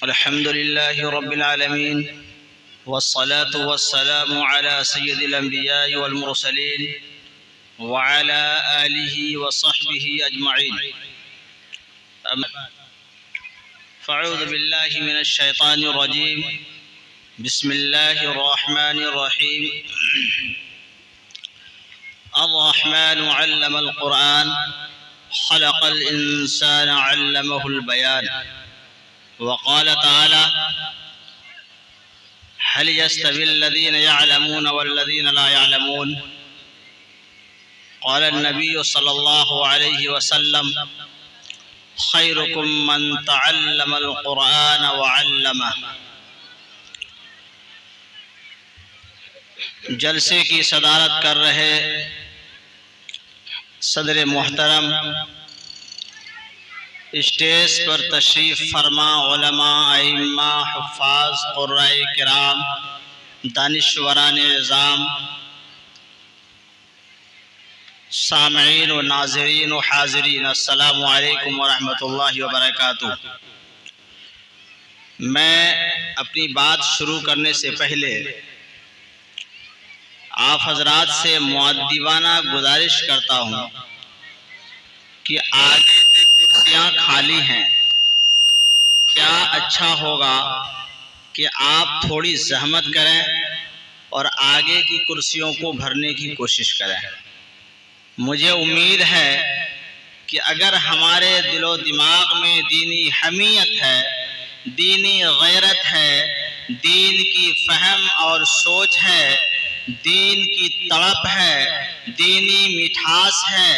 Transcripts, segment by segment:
الحمد لله رب العالمين، والصلاة والسلام على سيد الأنبياء والمرسلين وعلى آله وصحبه أجمعين. فأعوذ بالله من الشيطان الرجيم. بسم الله الرحمن الرحيم. الرحمن علم القرآن خلق الإنسان علمه البيان. وقال تعالى: هل يستوي الذين يعلمون والذين لا يعلمون؟ قال النبي صلى الله عليه وسلم: خيركم من تعلم القرآن وعلمه. جلسے کی صدارت کر رہے صدر محترم، اسٹیج پر تشریف فرما علماء، ائمہ، حفاظ، قرائے کرام، دانشوران نظام، سامعین و ناظرین و حاضرین، السلام علیکم ورحمۃ اللہ وبرکاتہ. میں اپنی بات شروع کرنے سے پہلے آپ حضرات سے مؤدبانہ گزارش کرتا ہوں کہ آگے کی کرسیاں خالی ہیں، کیا اچھا ہوگا کہ آپ تھوڑی زحمت کریں اور آگے کی کرسیوں کو بھرنے کی کوشش کریں. مجھے امید ہے کہ اگر ہمارے دل و دماغ میں دینی حمیت ہے، دینی غیرت ہے، دین کی فہم اور سوچ ہے، دین کی تڑپ ہے، دینی مٹھاس ہے،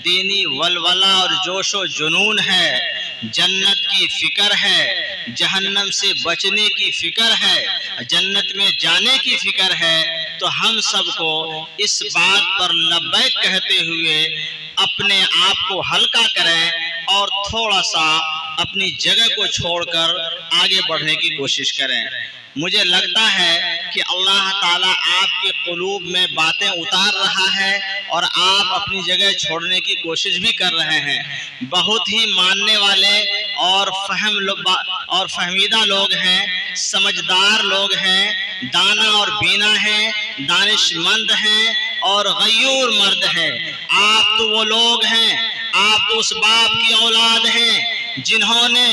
دینی ولولہ اور جوش و جنون ہے، جنت کی فکر ہے، جہنم سے بچنے کی فکر ہے، جنت میں جانے کی فکر ہے، تو ہم سب کو اس بات پر لبیک کہتے ہوئے اپنے آپ کو ہلکا کریں اور تھوڑا سا اپنی جگہ کو چھوڑ کر آگے بڑھنے کی کوشش کریں. مجھے لگتا ہے کہ اللہ تعالیٰ آپ کے قلوب میں باتیں اتار رہا ہے اور آپ اپنی جگہ چھوڑنے کی کوشش بھی کر رہے ہیں. بہت ہی ماننے والے اور فہمیدہ لوگ ہیں، سمجھدار لوگ ہیں، دانا اور بینا ہیں، دانش مند ہیں اور غیور مرد ہیں. آپ تو وہ لوگ ہیں، آپ تو اس باپ کی اولاد ہیں جنہوں نے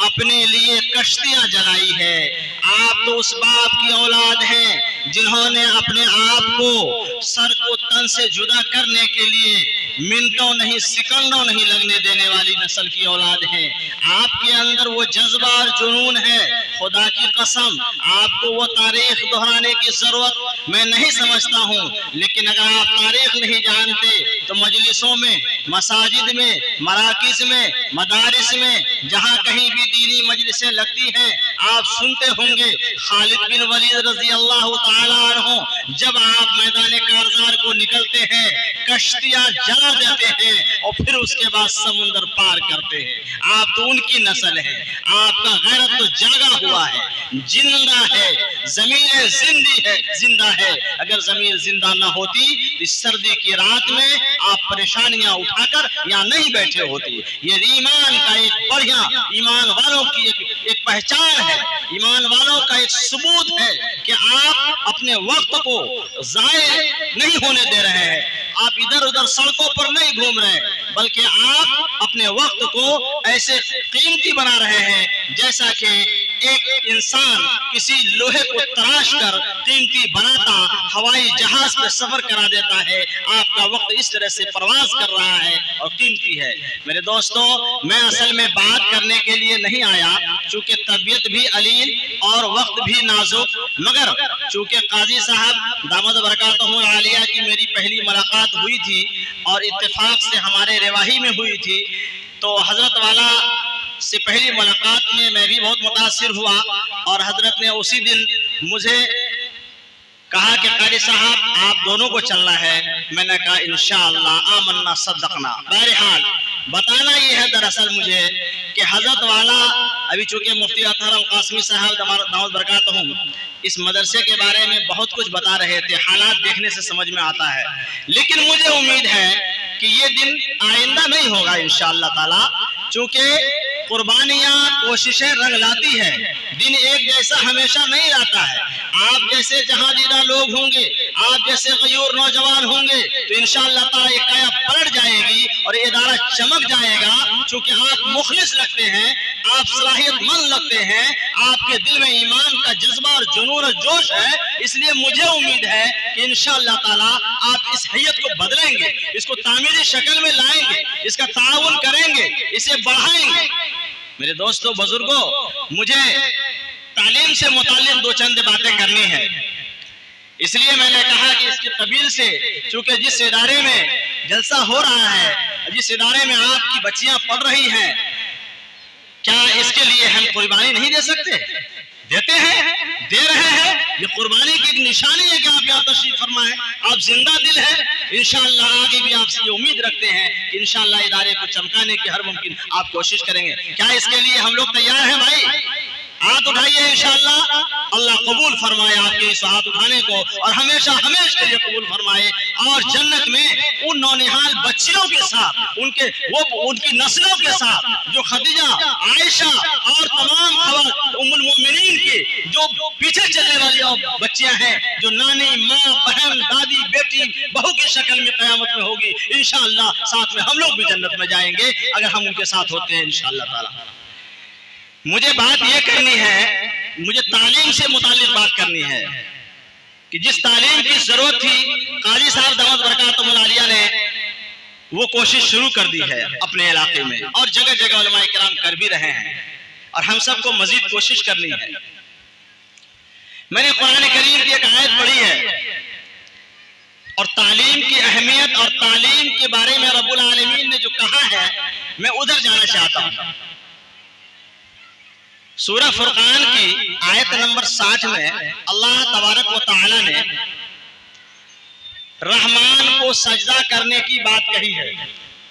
اپنے لیے کشتیاں جلائی ہے. آپ تو اس باپ کی اولاد ہیں جنہوں نے اپنے آپ کو سر کو تن سے جدا کرنے کے لیے منٹوں نہیں سیکنڈوں نہیں لگنے دینے والی نسل کی اولاد ہیں. آپ کے اندر وہ جذبہ اور جنون ہے، خدا کی قسم آپ کو وہ تاریخ دہرانے کی ضرورت میں نہیں سمجھتا ہوں. لیکن اگر آپ تاریخ نہیں جانتے تو مجلسوں میں، مساجد میں، مراکز میں، مدارس میں، جہاں کہیں بھی دینی مجلسیں لگتی ہیں، آپ سنتے ہوں گے خالد بن ولید رضی اللہ تعالیٰ عنہ جب آپ میدان کارزار کو نکلتے ہیں کشتیاں جلا دیتے ہیں اور پھر اس کے بعد سمندر پار کرتے ہیں. آپ تو ان کی نسل ہے. آپ کا غیرت تو جاگا ہوا ہے، زندہ ہے، ضمیر زندہ ہے. اگر ضمیر زندہ نہ ہوتی اس سردی کی رات میں آپ پریشانیاں اٹھا کر یہاں نہیں بیٹھے ہوتے. یہ ایمان کا ایک بڑھیا، ایمان والوں کی ایک پہچان ہے، ایمان والوں کا ایک ثبوت ہے کہ آپ اپنے وقت کو ضائع نہیں ہونے دے رہے ہیں. آپ ادھر ادھر سڑکوں پر نہیں گھوم رہے بلکہ آپ اپنے وقت کو ایسے قیمتی بنا رہے ہیں جیسا کہ ایک انسان کسی لوہے کو تراش کر قیمتی بناتا ہوائی جہاز پہ سفر کرا دیتا ہے. آپ کا وقت اس طرح سے پرواز کر رہا ہے اور قیمتی ہے. میرے دوستوں، میں اصل میں بات کرنے کے لیے نہیں آیا چونکہ طبیعت بھی علیل اور وقت بھی نازک، مگر چونکہ قاضی صاحب دامت برکاتہ عالیہ کی میری پہلی ملاقات ہوئی تھی اور اتفاق سے ہمارے رواحی میں ہوئی تھی، تو حضرت والا سے پہلی ملاقات میں میں بھی بہت متاثر ہوا اور حضرت نے اسی دن مجھے کہا کہ قاری صاحب آپ دونوں کو چلنا ہے. میں نے کہا انشاءاللہ آمنا صدقنا. بہرحال بتانا یہ ہے دراصل مجھے کہ حضرت والا ابھی چونکہ مفتی اطہر القاسمی صاحب دامت برکاتہ اس مدرسے کے بارے میں بہت کچھ بتا رہے تھے، حالات دیکھنے سے سمجھ میں آتا ہے، لیکن مجھے امید ہے کہ یہ دن آئندہ نہیں ہوگا انشاءاللہ تعالی، چونکہ قربانیاں کوششیں رنگ لاتی ہے، دن ایک جیسا ہمیشہ نہیں آتا ہے۔ آپ جیسے جہاں دیدہ لوگ ہوں گے، آپ جیسے غیور نوجوان ہوں گے تو انشاءاللہ تعالیٰ یہ قیا پلٹ جائے گی اور یہ ادارہ چمک جائے گا، چونکہ آپ مخلص لگتے ہیں، آپ صلاحیت مند لگتے ہیں، آپ کے دل میں ایمان کا جذبہ اور جنون اور جوش ہے، اس لیے مجھے امید ہے کہ انشاءاللہ تعالیٰ آپ اس حیت کو بدلیں گے، اس کو تعمیری شکل میں لائیں گے، اس کا تعاون کریں گے، اسے بڑھائیں گے۔ میرے دوستو بزرگوں، مجھے تعلیم سے متعلق دو چند باتیں کرنی ہیں، اس لیے میں نے کہا کہ اس کے قبیل سے، چونکہ جس ادارے میں جلسہ ہو رہا ہے، جس ادارے میں آپ کی بچیاں پڑھ رہی ہیں، کیا اس کے لیے ہم قربانی نہیں دے سکتے؟ دیتے ہیں، دے رہے ہیں۔ یہ قربانی کی ایک نشانی ہے کہ آپ یہاں تشریف فرمائیں، آپ زندہ دل ہیں۔ انشاءاللہ آگے بھی آپ سے یہ امید رکھتے ہیں کہ انشاءاللہ ادارے کو چمکانے کی ہر ممکن آپ کوشش کریں گے۔ کیا اس کے لیے ہم لوگ تیار ہیں بھائی؟ ہاتھ اٹھائیے، انشاءاللہ اللہ قبول فرمائے آپ کے اس ہاتھ اٹھانے کو، اور ہمیشہ ہمیشہ کے لیے قبول فرمائے، اور جنت میں ان نونہال بچیوں کے ساتھ، ان کی نسلوں کے ساتھ جو خدیجہ، عائشہ اور تمام ام المؤمنین کی جو پیچھے چلنے والی بچیاں ہیں، جو نانی، ماں، بہن، دادی، بیٹی، بہو کی شکل میں قیامت میں ہوگی، انشاءاللہ ساتھ میں ہم لوگ بھی جنت میں جائیں گے اگر ہم ان کے ساتھ ہوتے ہیں انشاءاللہ تعالی۔ مجھے بات یہ کرنی ہے، مجھے تعلیم سے متعلق بات کرنی ہے کہ جس تعلیم کی ضرورت تھی، قاضی صاحب دامت برکاتہم العالیہ نے وہ کوشش شروع کر دی ہے اپنے علاقے میں، اور جگہ جگہ علماء کرام کر بھی رہے ہیں، اور ہم سب کو مزید کوشش کرنی ہے۔ میں نے قرآن کریم کی ایک آیت پڑھی ہے، اور تعلیم کی اہمیت اور تعلیم کے بارے میں رب العالمین نے جو کہا ہے، میں ادھر جانا چاہتا ہوں۔ سورہ فرقان کی آیت نمبر 60 میں اللہ تبارک و تعالی نے رحمان کو سجدہ کرنے کی بات کہی ہے،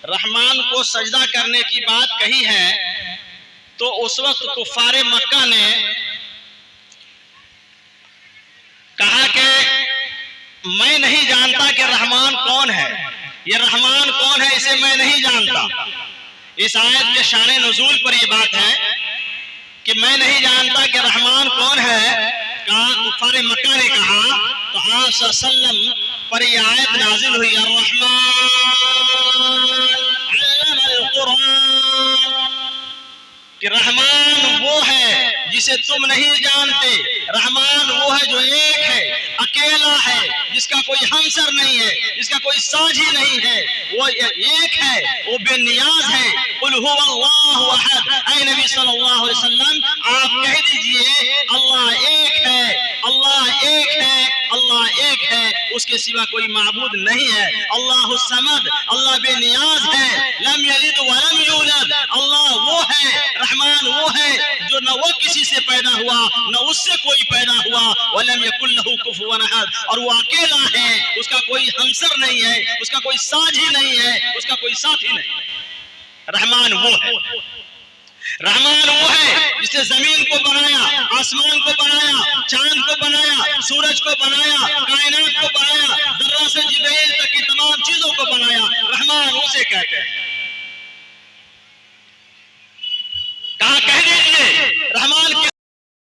رحمان کو سجدہ کرنے کی بات کہی ہے، تو اس وقت کفار مکہ نے کہا کہ میں نہیں جانتا کہ رحمان کون ہے، یہ رحمان کون ہے اسے میں نہیں جانتا۔ اس آیت کے شان نزول پر یہ بات ہے کہ میں نہیں جانتا کہ رحمان کون ہے، کہا کفار مکہ نے کہا، تو آپ صلی اللہ علیہ وسلم پر یہ آیت نازل ہوئی، الرحمن علم القرآن، کہ رحمان وہ ہے جسے تم نہیں جانتے، رحمان وہ ہے جو ایک ہے، اکیلا ہے، جس کا کوئی ہمسر نہیں ہے، جس کا کوئی ساجھی نہیں ہے، وہ ایک ہے، وہ بے نیاز ہے۔ قل هو اللہ احد، اے نبی صلی اللہ علیہ وسلم آپ کہہ دیجئے اللہ ایک ہے، اللہ ایک ہے، اللہ ایک ہے، اس کے سوا کوئی معبود نہیں ہے۔ اللہ الصمد، اللہ بے نیاز ہے، لم یلد ولم یولد، اللہ وہ ہے، رحمان وہ ہے جو نہ وہ کسی سے پیدا ہوا نہ اس سے کوئی پیدا ہوا، ولم یکن لہ کفوا احد، اور وہ اکیلا ہے، اس کا کوئی ہمسر نہیں ہے، اس کا کوئی ساجھی نہیں ہے، اس کا کوئی ساتھی نہیں۔ رحمان وہ ہے، رحمان وہ ہے جس نے زمین کو بنایا، آسمان کو بنایا، چاند کو بنایا، سورج کو بنایا، کائنات کو بنایا، ذرہ سے جبریل تک کی تمام چیزوں کو بنایا، رحمان اسے کہتے ہیں۔ کہا کہہ دیجئے رحمان